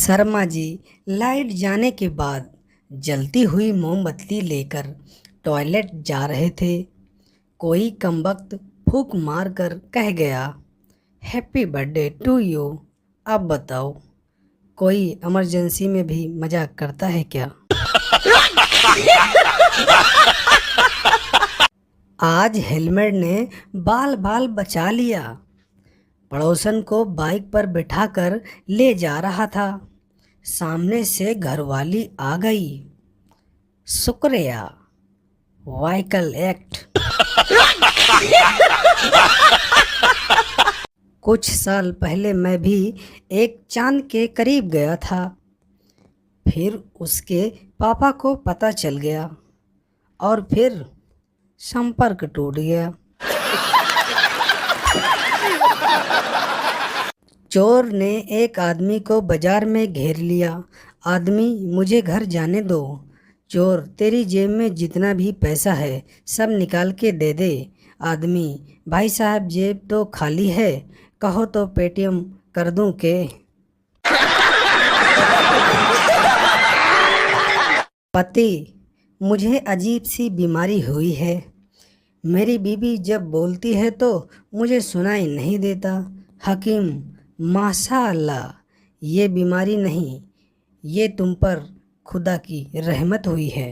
Sharma ji light जाने के बाद जलती हुई मोमबत्ती लेकर टॉयलेट जा रहे थे। कोई कमबख्त फूंक मारकर कह गया, हैप्पी बर्थडे टू यू। अब बताओ, कोई इमरजेंसी में भी मजाक करता है क्या? आज हेलमेट ने बाल बाल बचा लिया। पड़ोसन को बाइक पर बिठाकर ले जा रहा था। सामने से घरवाली आ गई। शुक्रिया, व्हीकल एक्ट। कुछ साल पहले मैं भी एक चांद के करीब गया था। फिर उसके पापा को पता चल गया और फिर संपर्क टूट गया। चोर ने एक आदमी को बाजार में घेर लिया। आदमी, मुझे घर जाने दो। चोर, तेरी जेब में जितना भी पैसा है सब निकाल के दे दे। आदमी, भाई साहब जेब तो खाली है, कहो तो पेटीएम कर दूं के? पति, मुझे अजीब सी बीमारी हुई है। मेरी बीवी जब बोलती है तो मुझे सुनाई नहीं देता। हकीम, माशा अल्लाह, ये बीमारी नहीं, ये तुम पर खुदा की रहमत हुई है।